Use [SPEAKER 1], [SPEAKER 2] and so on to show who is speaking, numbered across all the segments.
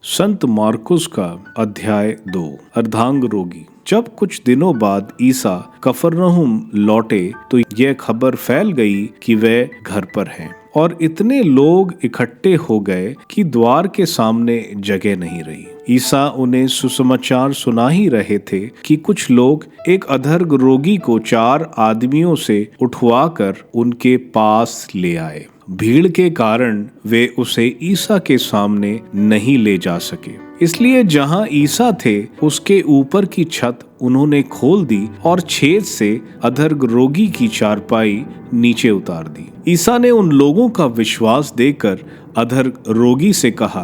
[SPEAKER 1] संत मार्कुस का अध्याय 2। अर्धांग रोगी। जब कुछ दिनों बाद ईसा कफरनहूम लौटे तो यह खबर फैल गई कि वे घर पर हैं, और इतने लोग इकट्ठे हो गए कि द्वार के सामने जगह नहीं रही। ईसा उन्हें सुसमाचार सुना ही रहे थे कि कुछ लोग एक अधर्ग रोगी को 4 आदमियों से उठवाकर उनके पास ले आए। भीड़ के कारण वे उसे ईसा के सामने नहीं ले जा सके, इसलिए जहां ईसा थे उसके ऊपर की छत उन्होंने खोल दी और छेद से अधर्ग रोगी की चारपाई नीचे उतार दी। ईसा ने उन लोगों का विश्वास देखकर अधर्ग रोगी से कहा,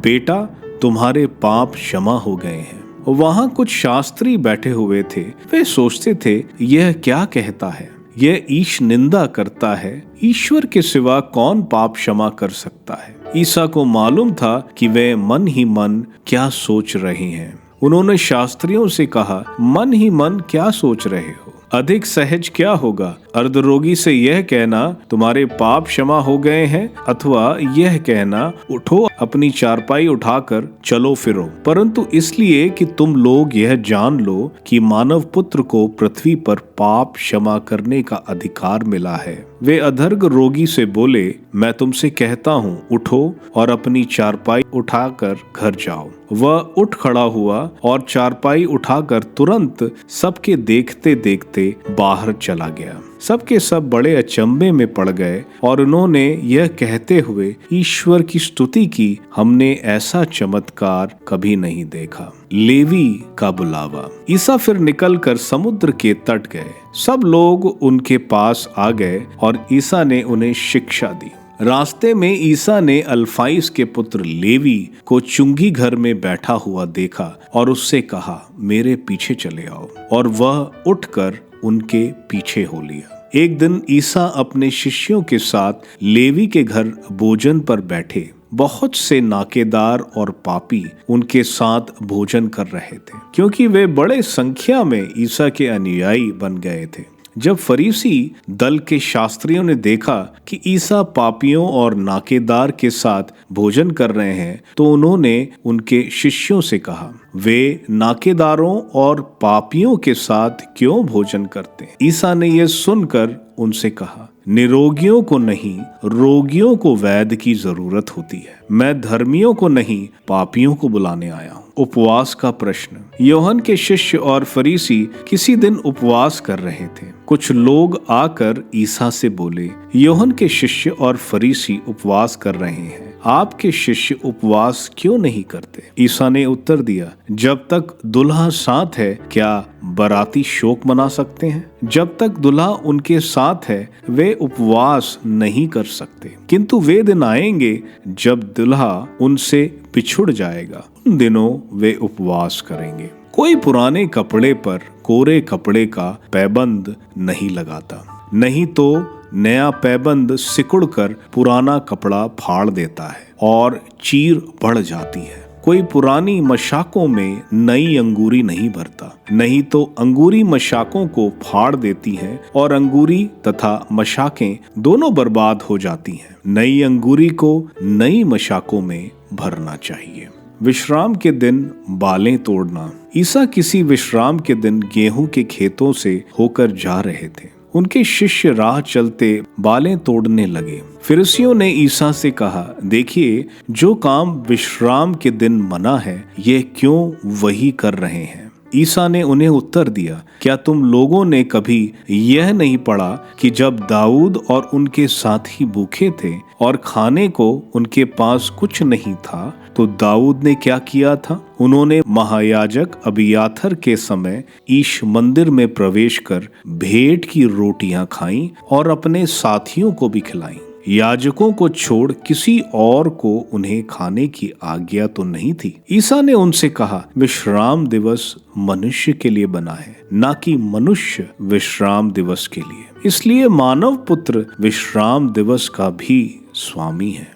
[SPEAKER 1] बेटा, तुम्हारे पाप क्षमा हो गए हैं। वहां कुछ शास्त्री बैठे हुए थे। वे सोचते थे, यह क्या कहता है? यह ईश निंदा करता है। ईश्वर के सिवा कौन पाप क्षमा कर सकता है? ईसा को मालूम था कि वे मन ही मन क्या सोच रहे हैं। उन्होंने शास्त्रियों से कहा, मन ही मन क्या सोच रहे हो? अधिक सहज क्या होगा, अर्धरोगी से यह कहना, तुम्हारे पाप क्षमा हो गए हैं, अथवा यह कहना, उठो, अपनी चारपाई उठाकर चलो फिरो? परंतु इसलिए कि तुम लोग यह जान लो कि मानव पुत्र को पृथ्वी पर पाप क्षमा करने का अधिकार मिला है। वे अधर्ग रोगी से बोले, मैं तुमसे कहता हूँ, उठो और अपनी चारपाई उठाकर घर जाओ। वह उठ खड़ा हुआ और चारपाई उठाकर तुरंत सबके देखते देखते बाहर चला गया। सबके सब बड़े अचंभे में पड़ गए और उन्होंने यह कहते हुए ईश्वर की स्तुति की, हमने ऐसा चमत्कार कभी नहीं देखा। लेवी का बुलावा। ईसा फिर निकलकर समुद्र के तट गए। सब लोग उनके पास आ गए और ईसा ने उन्हें शिक्षा दी। रास्ते में ईसा ने अल्फाइस के पुत्र लेवी को चुंगी घर में बैठा हुआ देखा और उससे कहा, मेरे पीछे चले आओ, और वह उठकर उनके पीछे हो लिया। एक दिन ईसा अपने शिष्यों के साथ लेवी के घर भोजन पर बैठे। बहुत से नाकेदार और पापी उनके साथ भोजन कर रहे थे, क्योंकि वे बड़े संख्या में ईसा के अनुयायी बन गए थे। जब फरीसी दल के शास्त्रियों ने देखा कि ईसा पापियों और नाकेदार के साथ भोजन कर रहे हैं, तो उन्होंने उनके शिष्यों से कहा, वे नाकेदारों और पापियों के साथ क्यों भोजन करते हैं? ईसा ने यह सुनकर उनसे कहा, निरोगियों को नहीं, रोगियों को वैद्य की जरूरत होती है। मैं धर्मियों को नहीं, पापियों को बुलाने आया हूँ। उपवास का प्रश्न। योहन के शिष्य और फरीसी किसी दिन उपवास कर रहे थे। कुछ लोग आकर ईसा से बोले, योहन के शिष्य और फरीसी उपवास कर रहे हैं, आपके शिष्य उपवास क्यों नहीं करते? ईसा ने उत्तर दिया, जब तक दुल्हा साथ है क्या बराती शोक मना सकते हैं? जब तक दुल्हा उनके साथ है वे उपवास नहीं कर सकते, किंतु वे दिन आएंगे जब दुल्हा उनसे बिछुड़ जाएगा, उन दिनों वे उपवास करेंगे। कोई पुराने कपड़े पर कोरे कपड़े का पैबंद नहीं लगाता, नहीं तो नया पैबंद सिकुड़कर पुराना कपड़ा फाड़ देता है और चीर बढ़ जाती है। कोई पुरानी मशाकों में नई अंगूरी नहीं भरता, नहीं तो अंगूरी मशाकों को फाड़ देती हैं और अंगूरी तथा मशाकें दोनों बर्बाद हो जाती हैं। नई अंगूरी को नई मशाकों में भरना चाहिए। विश्राम के दिन बालें तोड़ना। ईसा किसी विश्राम के दिन गेहूं के खेतों से होकर जा रहे थे। उनके शिष्य राह चलते बालें तोड़ने लगे। फरीसियों ने ईसा से कहा, देखिए, जो काम विश्राम के दिन मना है, ये क्यों वही कर रहे हैं? ईसा ने उन्हें उत्तर दिया, क्या तुम लोगों ने कभी यह नहीं पढ़ा कि जब दाऊद और उनके साथी भूखे थे और खाने को उनके पास कुछ नहीं था, तो दाऊद ने क्या किया था? उन्होंने महायाजक अबियाथर के समय ईश मंदिर में प्रवेश कर भेंट की रोटियां खाईं और अपने साथियों को भी खिलाईं। याजकों को छोड़ किसी और को उन्हें खाने की आज्ञा तो नहीं थी। ईसा ने उनसे कहा, विश्राम दिवस मनुष्य के लिए बना है, ना कि मनुष्य विश्राम दिवस के लिए। इसलिए मानव पुत्र विश्राम दिवस का भी स्वामी है।